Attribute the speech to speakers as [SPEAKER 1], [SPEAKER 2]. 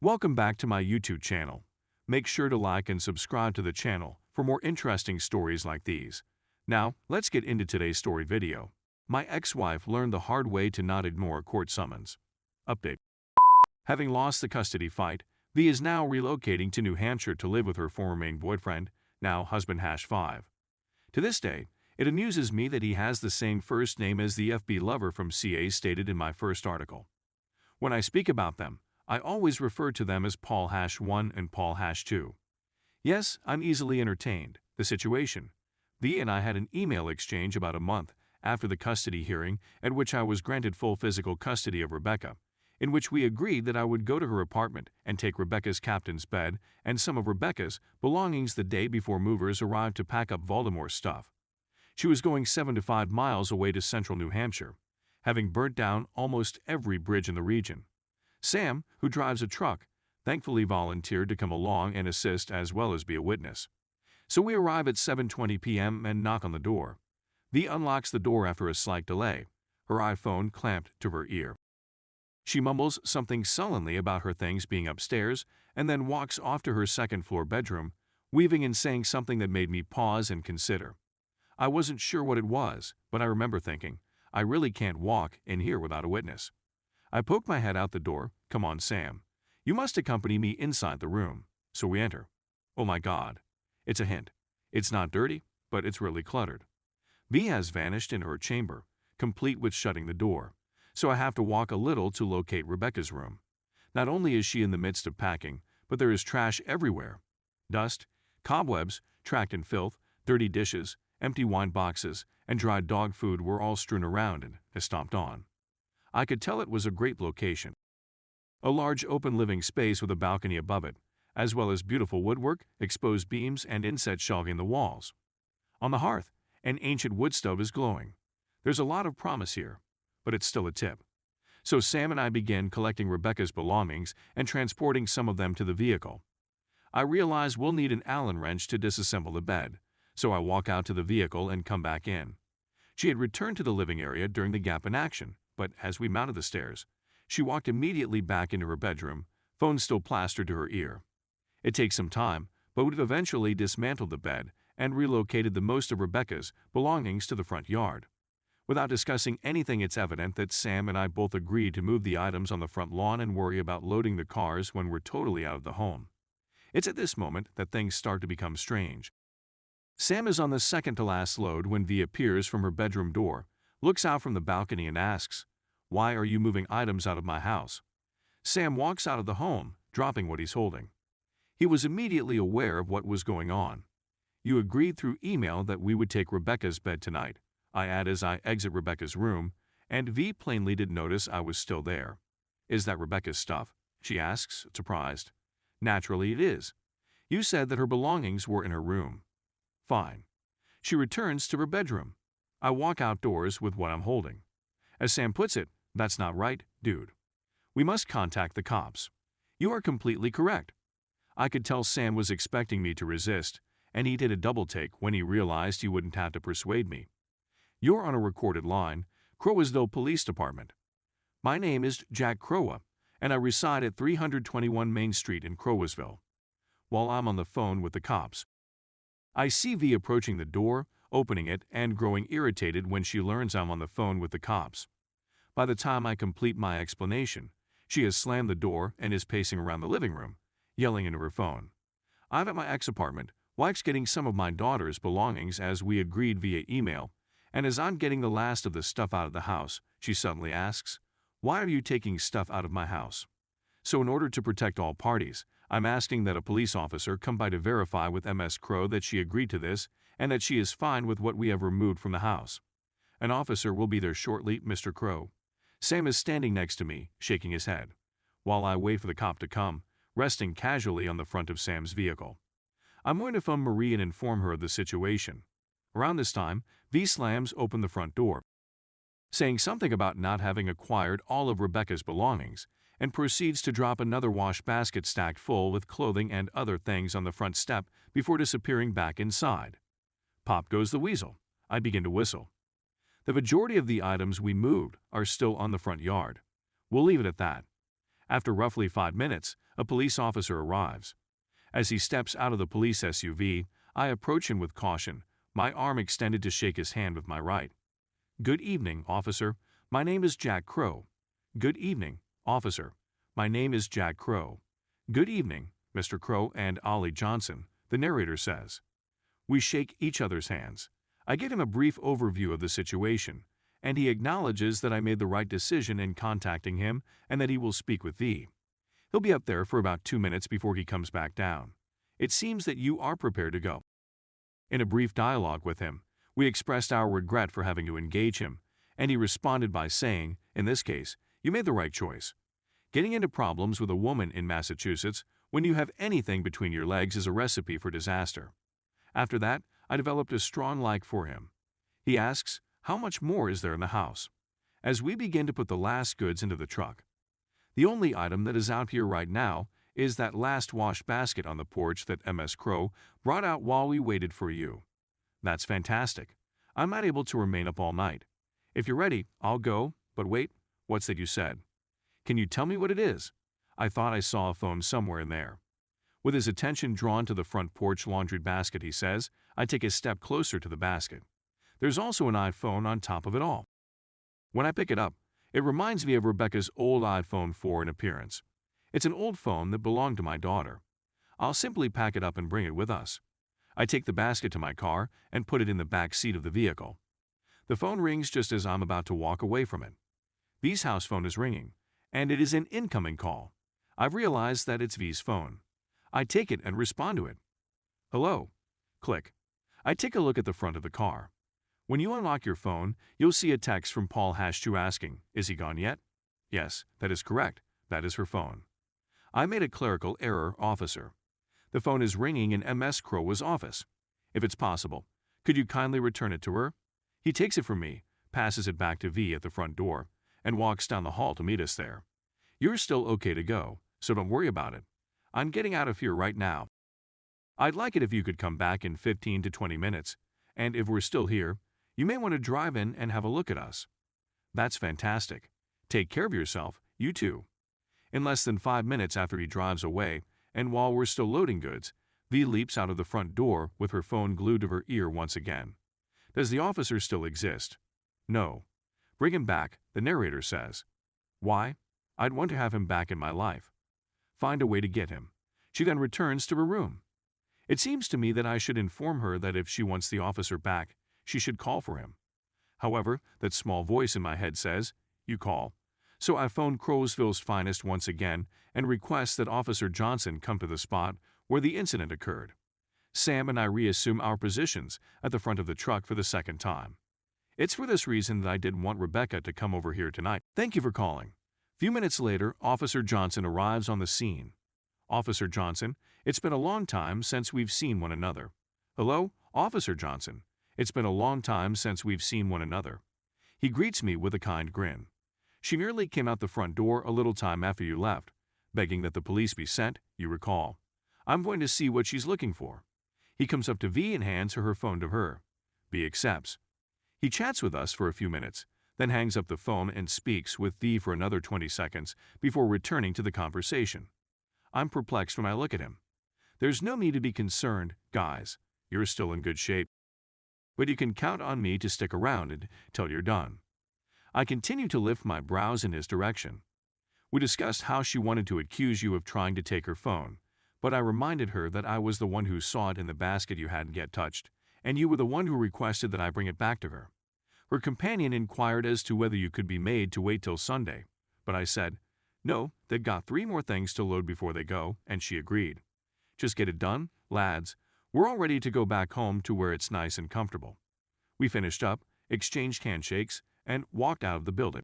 [SPEAKER 1] Welcome back to my YouTube channel. Make sure to like and subscribe to the channel for more interesting stories like these. Now, let's get into today's story video. My ex-wife learned the hard way to not ignore a court summons. Update. Having lost the custody fight, V is now relocating to New Hampshire to live with her former main boyfriend, now husband-5. To this day, it amuses me that he has the same first name as the FB lover from CA stated in my first article. When I speak about them, I always refer to them as Paul-1 and Paul-2. Yes, I'm easily entertained. The situation. V and I had an email exchange about a month after the custody hearing at which I was granted full physical custody of Rebecca, in which we agreed that I would go to her apartment and take Rebecca's captain's bed and some of Rebecca's belongings the day before movers arrived to pack up Voldemort's stuff. She was going 75 miles away to central New Hampshire, having burnt down almost every bridge in the region. Sam, who drives a truck, thankfully volunteered to come along and assist as well as be a witness. So we arrive at 7:20 p.m. and knock on the door. V unlocks the door after a slight delay, her iPhone clamped to her ear. She mumbles something sullenly about her things being upstairs and then walks off to her second-floor bedroom, weaving and saying something that made me pause and consider. I wasn't sure what it was, but I remember thinking, I really can't walk in here without a witness. I poked my head out the door. Come on, Sam. You must accompany me inside the room. So we enter. Oh my God. It's a hint. It's not dirty, but it's really cluttered. V has vanished into her chamber, complete with shutting the door, so I have to walk a little to locate Rebecca's room. Not only is she in the midst of packing, but there is trash everywhere. Dust, cobwebs, tracked in filth, dirty dishes, empty wine boxes, and dried dog food were all strewn around and stomped on. I could tell it was a great location. A large open living space with a balcony above it, as well as beautiful woodwork, exposed beams, and inset shelving the walls. On the hearth, an ancient wood stove is glowing. There's a lot of promise here, but it's still a tip. So Sam and I begin collecting Rebecca's belongings and transporting some of them to the vehicle. I realize we'll need an Allen wrench to disassemble the bed, so I walk out to the vehicle and come back in. She had returned to the living area during the gap in action, but as we mounted the stairs, she walked immediately back into her bedroom, phone still plastered to her ear. It takes some time, but we've eventually dismantled the bed and relocated the most of Rebecca's belongings to the front yard. Without discussing anything, it's evident that Sam and I both agreed to move the items on the front lawn and worry about loading the cars when we're totally out of the home. It's at this moment that things start to become strange. Sam is on the second-to-last load when V appears from her bedroom door, looks out from the balcony and asks, "Why are you moving items out of my house?" Sam walks out of the home, dropping what he's holding. He was immediately aware of what was going on. "You agreed through email that we would take Rebecca's bed tonight," I add as I exit Rebecca's room, and V plainly did notice I was still there. "Is that Rebecca's stuff?" she asks, surprised. "Naturally it is. You said that her belongings were in her room." "Fine." She returns to her bedroom. I walk outdoors with what I'm holding. As Sam puts it, "That's not right, dude. We must contact the cops." "You are completely correct." I could tell Sam was expecting me to resist, and he did a double take when he realized he wouldn't have to persuade me. "You're on a recorded line, Crowsville Police Department. My name is Jack Crowa, and I reside at 321 Main Street in Crowsville." While I'm on the phone with the cops, I see V approaching the door, opening it, and growing irritated when she learns I'm on the phone with the cops. By the time I complete my explanation, she has slammed the door and is pacing around the living room, yelling into her phone. I'm at my ex-apartment, wife's getting some of my daughter's belongings as we agreed via email, and as I'm getting the last of the stuff out of the house, she suddenly asks, "Why are you taking stuff out of my house?" So in order to protect all parties, I'm asking that a police officer come by to verify with MS Crow that she agreed to this and that she is fine with what we have removed from the house. "An officer will be there shortly, Mr. Crow." Sam is standing next to me, shaking his head, while I wait for the cop to come, resting casually on the front of Sam's vehicle. I'm going to phone Marie and inform her of the situation. Around this time, V slams open the front door, saying something about not having acquired all of Rebecca's belongings, and proceeds to drop another wash basket stacked full with clothing and other things on the front step before disappearing back inside. Pop goes the weasel. I begin to whistle. The majority of the items we moved are still on the front yard. We'll leave it at that. After roughly 5 minutes, a police officer arrives. As he steps out of the police SUV, I approach him with caution, my arm extended to shake his hand with my right. "Good evening, officer. My name is Jack Crow." "Good evening, officer. My name is Jack Crow." "Good evening, Mr. Crow and Ollie Johnson," the narrator says. We shake each other's hands. I give him a brief overview of the situation, and he acknowledges that I made the right decision in contacting him and that he will speak with thee. He'll be up there for about 2 minutes before he comes back down. It seems that you are prepared to go. In a brief dialogue with him, we expressed our regret for having to engage him, and he responded by saying, in this case, you made the right choice. Getting into problems with a woman in Massachusetts when you have anything between your legs is a recipe for disaster. After that, I developed a strong like for him. He asks, how much more is there in the house? As we begin to put the last goods into the truck. The only item that is out here right now is that last wash basket on the porch that MS Crow brought out while we waited for you. That's fantastic. I'm not able to remain up all night. If you're ready, I'll go, but wait, what's that you said? Can you tell me what it is? I thought I saw a phone somewhere in there. With his attention drawn to the front porch laundry basket, he says, I take a step closer to the basket. There's also an iPhone on top of it all. When I pick it up, it reminds me of Rebecca's old iPhone 4 in appearance. It's an old phone that belonged to my daughter. I'll simply pack it up and bring it with us. I take the basket to my car and put it in the back seat of the vehicle. The phone rings just as I'm about to walk away from it. V's house phone is ringing, and it is an incoming call. I've realized that it's V's phone. I take it and respond to it. Hello. Click. I take a look at the front of the car. When you unlock your phone, you'll see a text from Paul #2 asking, is he gone yet? Yes, that is correct. That is her phone. I made a clerical error, officer. The phone is ringing in MS Crow's office. If it's possible, could you kindly return it to her? He takes it from me, passes it back to V at the front door, and walks down the hall to meet us there. You're still okay to go, so don't worry about it. I'm getting out of here right now. I'd like it if you could come back in 15 to 20 minutes, and if we're still here, you may want to drive in and have a look at us. That's fantastic. Take care of yourself, you too. In less than 5 minutes after he drives away, and while we're still loading goods, V leaps out of the front door with her phone glued to her ear once again. Does the officer still exist? No. Bring him back, the narrator says. Why? I'd want to have him back in my life. Find a way to get him. She then returns to her room. It seems to me that I should inform her that if she wants the officer back, she should call for him. However, that small voice in my head says, you call. So I phone Crowsville's finest once again and request that Officer Johnson come to the spot where the incident occurred. Sam and I reassume our positions at the front of the truck for the second time. It's for this reason that I didn't want Rebecca to come over here tonight. Thank you for calling. Few minutes later, Officer Johnson arrives on the scene. Officer Johnson, it's been a long time since we've seen one another. Hello, Officer Johnson. It's been a long time since we've seen one another. He greets me with a kind grin. She merely came out the front door a little time after you left, begging that the police be sent, you recall. I'm going to see what she's looking for. He comes up to V and hands her phone to her. V accepts. He chats with us for a few minutes, then hangs up the phone and speaks with V for another 20 seconds before returning to the conversation. I'm perplexed when I look at him. There's no need to be concerned, guys. You're still in good shape. But you can count on me to stick around until you're done. I continue to lift my brows in his direction. We discussed how she wanted to accuse you of trying to take her phone, but I reminded her that I was the one who saw it in the basket you hadn't yet touched, and you were the one who requested that I bring it back to her. Her companion inquired as to whether you could be made to wait till Sunday, but I said, no, they've got 3 more things to load before they go, and she agreed. Just get it done, lads. We're all ready to go back home to where it's nice and comfortable. We finished up, exchanged handshakes, and walked out of the building.